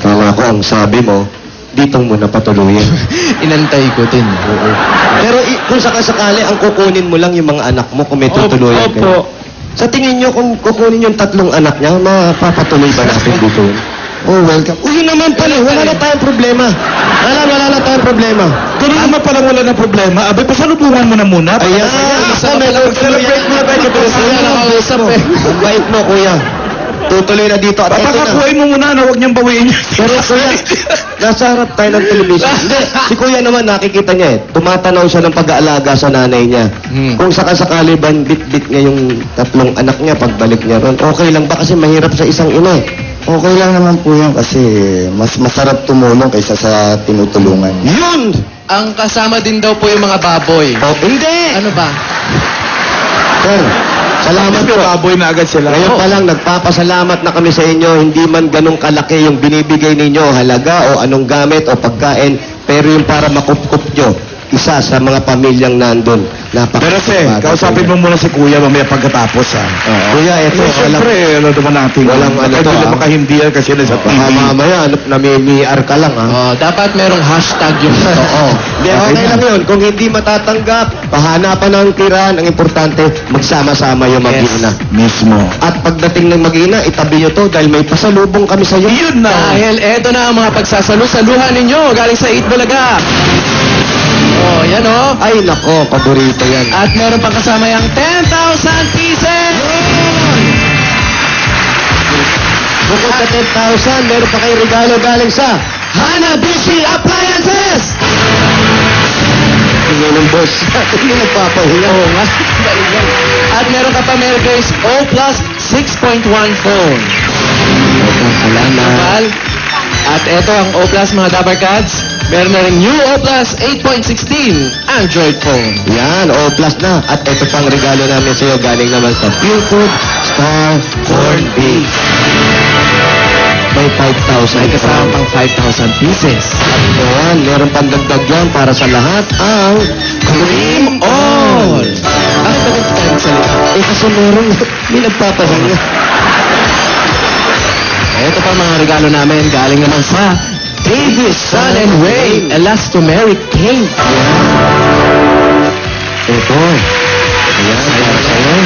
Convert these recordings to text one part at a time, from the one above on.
Kala ko ang sabi mo, ditong mo na patuloyin. Inantay ko din. Oo. Pero kung sakasakali, ang kukunin mo lang yung mga anak mo kung may tutuloyan kayo. Sa tingin nyo, kung kukunin yung 3 anak niya, mapapatuloy ba natin dito? Oh, welcome. Uy, naman pala, wala na tayong problema. Wala na tayong problema. Ganun naman palang wala na problema. Abay, pasalubungan mo na muna. Ayan, mag-celebrate mo na tayo. Nakausap eh. Ang bait mo, kuya. Tutuloy na dito. At eto na. Papakakuhain mo muna na huwag niyang bawiin niya. Pero kuya, nasa harap tayo ng television. Hindi, si kuya naman nakikita niya tumatanaw siya ng pag-aalaga sa nanay niya. Kung sakasakali ba bit-bit niya yung 3 anak niya pagbalik niya ron, okay lang ba kasi mahirap sa isang ina eh? Okay lang naman po yan kasi mas masarap tumulong kaysa sa tinutulungan. Yun! Ang kasama din daw po yung mga baboy. Oh, hindi! Ano ba? Sir, salamat po. Baboy na agad sila. Ngayon pa lang, nagpapasalamat na kami sa inyo. Hindi man ganong kalaki yung binibigay ninyo, halaga o anong gamit o pagkain, pero yung para makup-kup nyo, isa sa mga pamilyang nandun. Pero kausapin mo muna si Kuya mamaya pagkatapos, ha? Kuya, eto, Siyempre, ano naman natin. Walang ano to, Hindi makahindi yan kasi nasa TV. Mamaya, namimiar ka lang, ha? Dapat merong hashtag yung Oo. Okay lang yun. Kung hindi matatanggap, pahanapan ng tiran. Ang importante, magsama-sama yung mag-ina. Mismo. At pagdating ng mag-ina, itabi nyo to dahil may pasalubong kami sa iyo. Yun na! Dahil eto na ang mga pagsasalu-saluhan ninyo galing sa 8 Bulaga. Oh, yan oh. Ay, nako, paborito yan. At meron pang kasama yung 10,000 pieces! Bukod sa 10,000, meron pa kayong regalo galing sa Hanabishi Appliances! Tingnan ng boss. Hindi nagpapahuya. Oo nga. At meron ka pa Mercury's O Plus 6.1 phone. Salamat. At eto ang O Plus mga Dapper Cats. Meron na rin new O Plus 8.16 Android phone. Yan, O Plus na. At ito pang regalo namin sa iyo galing naman sa Pure Food Star Corn Beef. May 5,000. May kasama pang 5,000 pieces. Ayan, meron pang dagdag yan para sa lahat ang Cream On. Ang bagay salita. Kasi meron, may nagpapahinga. Ito pa mga regalo namin galing naman sa Davis Sun and Rain Elastomeric Cake. Ito. Ayan, para sa'yo.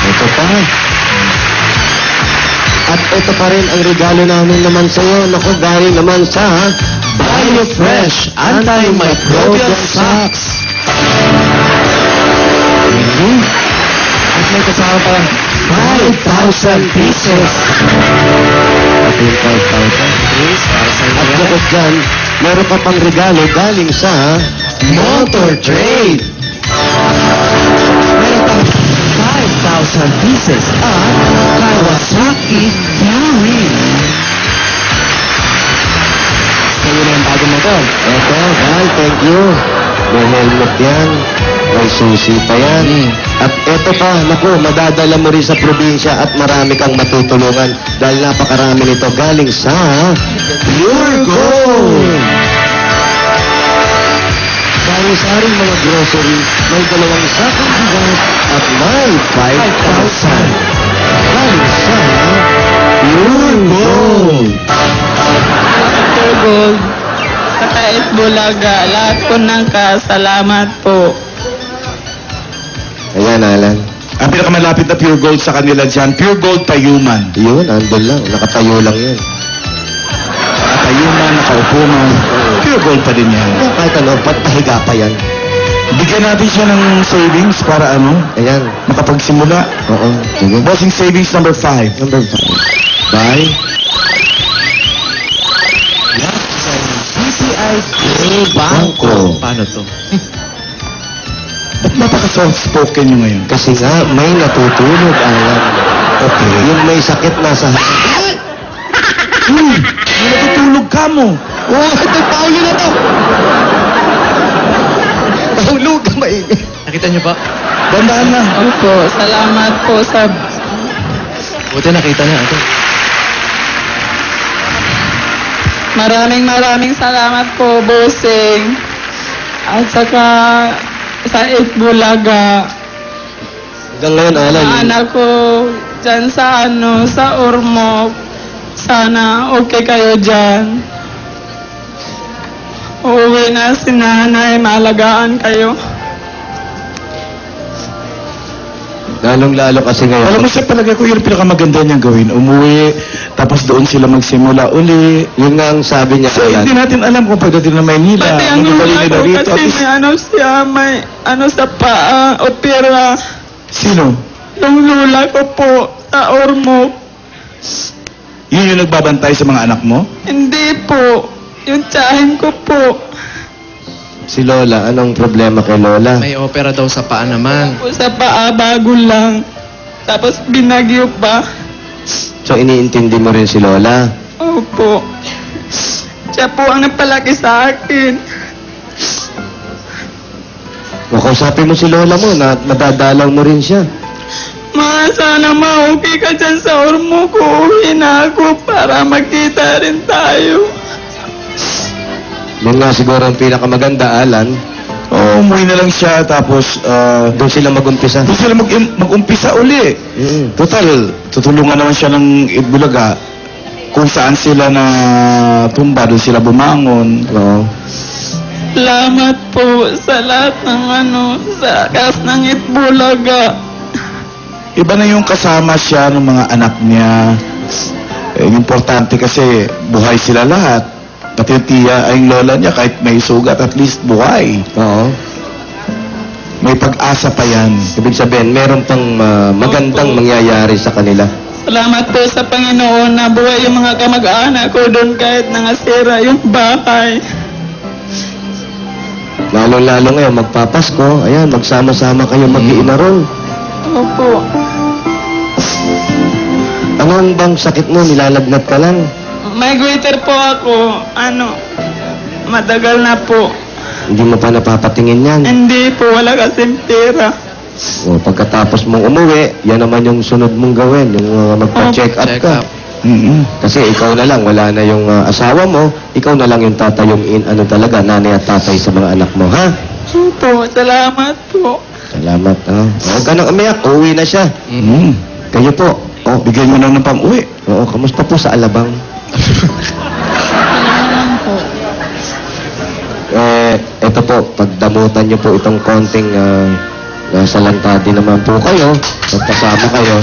Ito pa. At ito pa rin ang regalo namin naman sa'yo. Naku, galing naman sa BioFresh Antimicrobial Socks. At may kasama pa 5,000 pieces. At yung 5,000. At bukod dyan, meron pa pang regalo galing sa Motor Trade. meron pang 5,000 pieces at Kawasaki Fury. Sa'yo na yung bagong motor. Ito, Val, thank you. May helmet yan. May susi pa yan. At ito pa, naku, madadala mo rin sa probinsya at marami kang matutulungan dahil napakarami nito galing sa Pure Gold. Sari-saring mga grocery, may 2 sakong bigas at may 5,000. Galing sa Pure Gold. Pure Gold. Sa Kais Bulaga, lahat po ng kasalamat po. Ayan, Alan. Ang pinakamalapit na Pure Gold sa kanila dyan, Pure Gold Tayuman. Yun, andun lang. Nakatayo lang yun. Tayuman, nakaupo man. Pure Gold pa din yan. Kahit ano, pahiga pa yan. Bigyan natin siya ng savings para Ayan. makapagsimula. Oo. Sige. Bossing savings number 5. Number 5. Bye. PCI Bangko. Paano to? Ba't napaka-soft-spoken nyo ngayon? Kasi nga, may natutulog, Alan. Okay. Yung may sakit nasa... Uy! May natutulog ka mo. Oh, ito, Paulo na to! Paulo ka maingay. Nakita niyo ba? Bandaan na. Opo, salamat po sa... Buti nakita niya. Ito. Maraming salamat po, bossing. At saka sa Itbulaga. Hanggang ngayon, Alan. Anak ko dyan sa sa Ormoc. Sana okay kayo dyan. Uuwi na si nanay, maalagaan kayo. Lalong-lalo kasi ngayon. Alam mo sa palagay ko, yun pinakamaganda niyang gawin. Umuwi, tapos doon sila magsimula uli. Yun nga ang sabi niya. So, Alan. hindi natin alam kung pagdating na Maynila. Pati ang ibalik lula nila ko rito. kasi At least, may ano siya, may ano sa paa, opera. sino? Yung lula ko po, sa Ormoc. Yun yung nagbabantay sa mga anak mo? Hindi po. Yung tsahin ko po. Si Lola, anong problema kay Lola? May opera daw sa paa naman. Po sa paa, bago lang. Tapos binagyo pa. So, iniintindi mo rin si Lola? Opo. Siya po ang nagpalaki sa akin. Makausapin mo si Lola mo na madadalaw mo rin siya. Ma, sana ma-okay ka dyan sa Ormoc. Uuwi na ako para magkita rin tayo. Yun nga siguro ang pinakamaganda, Alan. Oo, umuwi na lang siya, tapos Doon sila mag-umpisa. doon sila mag-umpisa uli. Total, tutulungan naman siya ng Itbulaga. Kung saan sila na tumba, doon sila bumangon. Oo. Salamat po sa lahat ng sa kas ng Itbulaga. Iba na yung kasama siya ng mga anak niya. Importante kasi buhay sila lahat. Pati yung tiya ay yung lola niya, kahit may sugat, at least buhay. Oo. May pag-asa pa yan. Ibig sabihin, meron pang magandang mangyayari sa kanila. Salamat po sa Panginoon na buhay yung mga kamag-anak ko doon kahit nangasira yung bahay. Lalo-lalo ngayon, magpapasko. Ayan, magsama-sama kayo mag-iinarol. Opo. Anong bang sakit mo? Nilalagnat ka lang. May goiter po ako. Matagal na po. Hindi mo pa napapatingin yan. Hindi po, wala kasing pera. O, pagkatapos mong umuwi, yan naman yung sunod mong gawin. Yung magpa-check up Check ka. up. Kasi ikaw na lang, wala na yung asawa mo. Ikaw na lang yung tatayong talaga, nanay at tatay sa mga anak mo, ha? Opo, salamat po. Salamat, ha? Huwag ka nang umiyak, uuwi na siya. Kayo po. O, Bigyan mo na ng pang-uwi. oo, kamusta po sa Alabang? Ito po, pagdamutan niyo po itong konting nasa lantadi naman po kayo, magkasama kayo.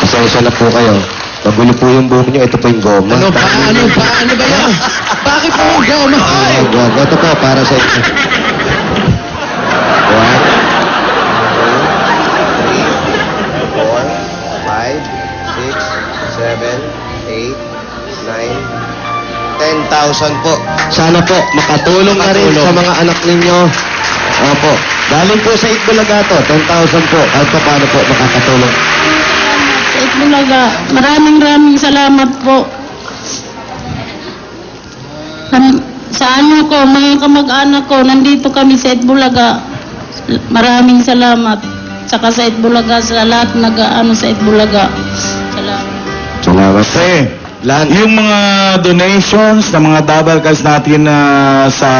Pasensya na po kayo. Magulo po yung buhok niyo, ito po yung goma. Ano ba yan? Bakit po yung goma? Ito po, para sa inyo. 10,000 po. Sana po, makatulong na rin sa mga anak ninyo. Opo. Galing po sa Itbulaga to, 10,000 po. Kahit pa paano po makakatulong. Sa Itbulaga, maraming salamat po. Sa ano ko, mga kamag-anak ko, nandito kami sa Itbulaga. Maraming salamat. Saka sa Itbulaga, sa lahat nag-ano sa Itbulaga. Salamat. Salamat. Yung mga donations ng mga double cards natin sa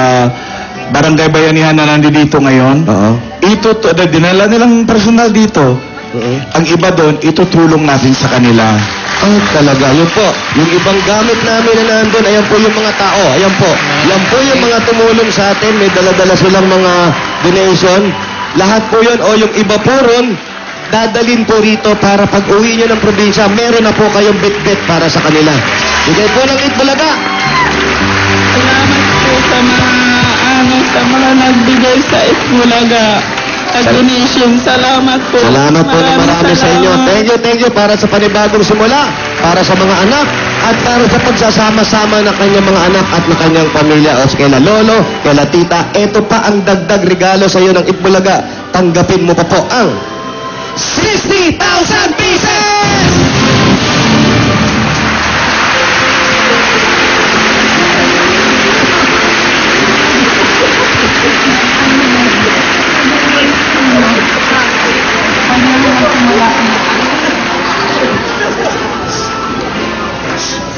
Barangay Bayanihan na nandito ngayon, Oo. dinala nilang personal dito. Ang iba doon, itutulong natin sa kanila. Ay, talaga. Yun po. Yung ibang gamit namin na nandun, ayan po yung mga tao. Ayan po. Yan po yung mga tumulong sa atin. May dala-dala silang mga donation. Lahat po yun. O yung iba po ron, dadalhin po rito para pag uwi nyo ng probinsya, meron na po kayong bit-bit para sa kanila. Bigay po ng Itbulaga. Salamat po sa mga nagbigay sa Itbulaga. Sa donation, salamat po. Salamat po na marami sa inyo. salamat. Thank you para sa panibagong simula, para sa mga anak, at para sa pagsasama-sama ng kanyang mga anak at ng kanyang pamilya. O kaya lolo, kaya tita, ito pa ang dagdag regalo sa iyo ng Itbulaga. Tanggapin mo pa po ang 60,000 pieces!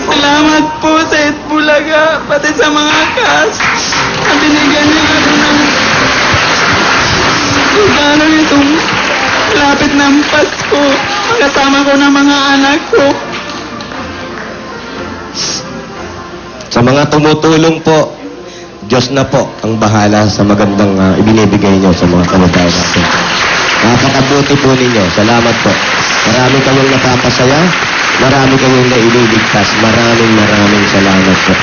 Salamat po sa Itbulaga, pati sa mga kas. At binigyan niyo ako ng regalo nitong lapit ng Pasko. Kasama ko ng mga anak ko. Sa mga tumutulong po, Diyos na po ang bahala sa magandang ibinibigay nyo sa mga kababayan natin. Napakabuti po ninyo. Salamat po. Marami kayong napapasaya. Marami kayong naililigtas. Maraming salamat po.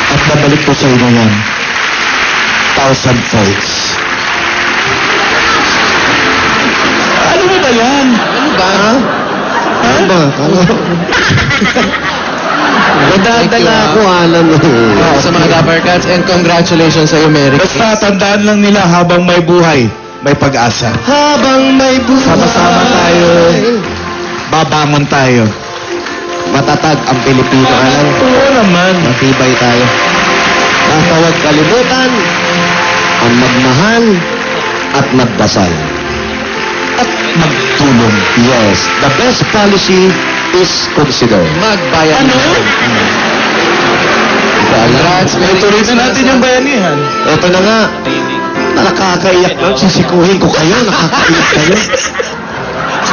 At babalik po sa inyo yan. 1,000 folds. Ano ba yan? Ano ba? Ano ba? Ano? Nadadala ako, alam mo. Sa mga Dapper Cats, and congratulations sa iyo, Mary. Basta tandaan lang nila, habang may buhay, may pag-asa. Habang may buhay. Sama-sama tayo. Babangon tayo. Matatag ang Pilipino, alam. Oo naman. Matibay tayo. Basta huwag kalimutan ang magmahal at magdasal. At magtulong. Yes, the best policy is consider. Magbayan. Ano? Congrats, Mary. Tuloy na natin yung bayanihan. Ito na nga. Nakakaiyak lang. Sisikuhin ko kayo. Nakakaiyak kayo.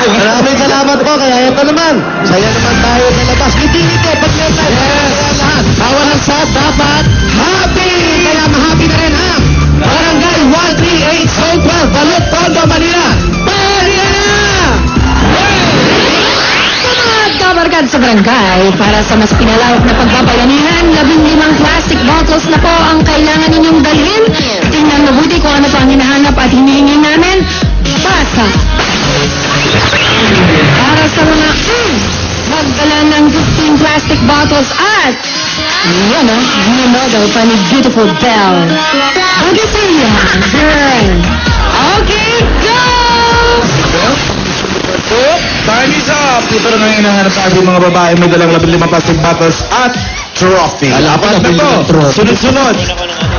Maraming salamat po. Kaya ito naman. Saya naman tayo sa labas. Ngiti-ngiti. Pag may tayo. Yes. Lahat. Bawal ang sas. Dapat happy. Kaya ma-happy na rin ha. Barangay 138 Zone 12. Balot, Tondo, Manila. Manila! Kabarkad sa barangay, para sa mas pinalawak na pagbabayanihan, 15 plastic bottles na po ang kailangan ninyong dalhin. Tingnan mabuti kung ano pa ang hinahanap at hinihingi namin. Basta. Para sa mga magdala ng 15 plastic bottles at yan o, model pa ni Beautiful Belle. Okay sa iyo, girl. Okay, go! Time is up! Ito na ngayon hinahanap sa ating mga babae. May dalang 15 plastic bottles at trophy. Apat na to. Sunod-sunod.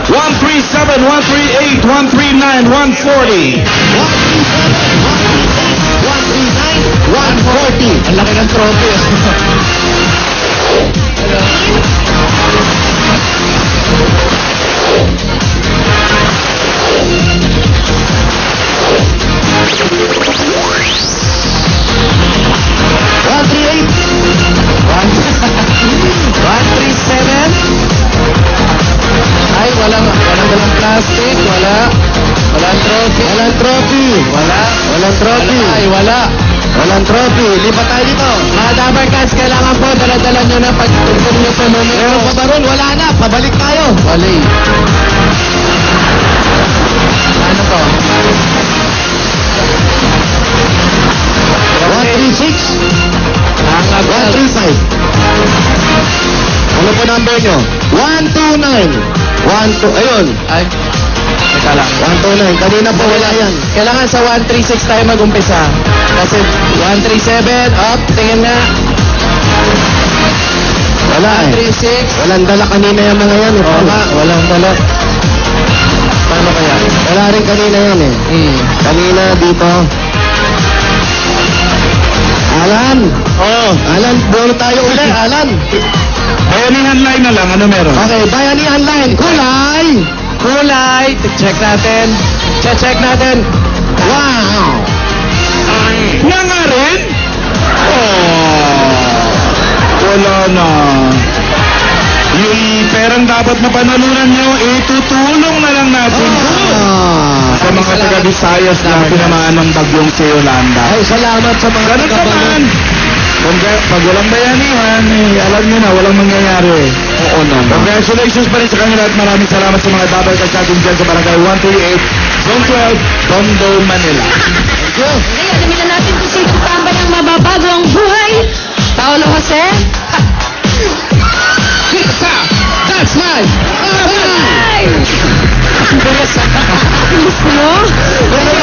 137, 138, 139, 140. 140. Ang laki ng trophy. Ay, walang dalang plastic, walang trophy. Walang trophy. Walang trophy. Ay, wala. Walang trophy. Lipat tayo dito. Mga Dapper Cats, kailangan po dala-dala nyo na pagtutulong nyo sa numero. Meron pa ba ron? Wala na. Pabalik tayo. Wali. Ano to? 136. Ang 135. Ano po number nyo? 129. 12. Ayun. Ay, teka lang. 129. Kanina po wala yan. Kailangan sa 136 tayo mag-umpisa. Kasi 137, up, tingin nga. Wala eh. 136. Walang dala kanina yung mga yan. Oo nga, walang dala. Paano kaya? Wala rin kanina yan eh. Kanina dito. Alan! Oo. Alan, buwan tayo ulit. Alan! Bayanihan line na lang. Ano meron? Okay, bayanihan line. Kulay! Kulay. Check natin. Check natin. Wow! Nga nga rin? Wala na. Yung perang dapat mapanalunan nyo, itutulong na lang natin sa mga taga-Visayas na tinamaan ng bagyong si Yolanda. Ay, salamat sa mga Ganun naman. Pag walang bayanihan, alam nyo na, walang mangyayari. Oo naman. Congratulations pa rin sa kanila at maraming salamat sa mga Dapper Cats natin dyan sa Barangay 138, Zone 12, Tondo, Manila. Ngayon, alamin natin kung sino tamba ng mababago ang buhay. Paolo Jose? That's right. Gusto mo?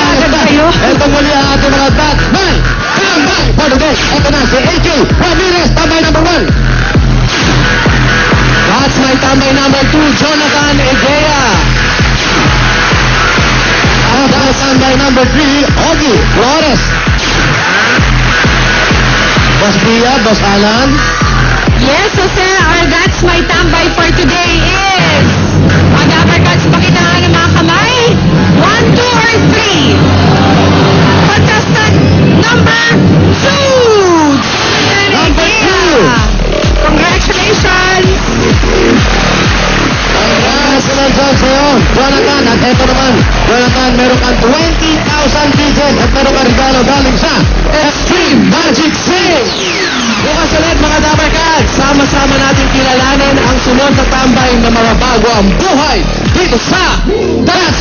Agad kayo? Ito muli ang ating mga Batman! Tambay! For the day, ito na si AJ Ramirez, tambay number 1. That's my tambay number 2, Jonathan Egea. At ang tambay number 3, Ogie Flores. Boss Bia, Boss Alan. Yes, Jose, our That's My Tambay for today is mga Dapper Cats, pakita nga ng mga kamay. 1, 2, or 3. Contestant Number 2! Number 2. Congratulations! Congratulations sa'yo, Jonathan. At eto naman, Jonathan, meron kang 20,000 pieces at meron kang regalo galing sa Extreme Magic 6. Bukas ulit mga Dabarkads, sama-sama natin kilalanin ang sunod na tambay na mababago ang buhay dito sa That's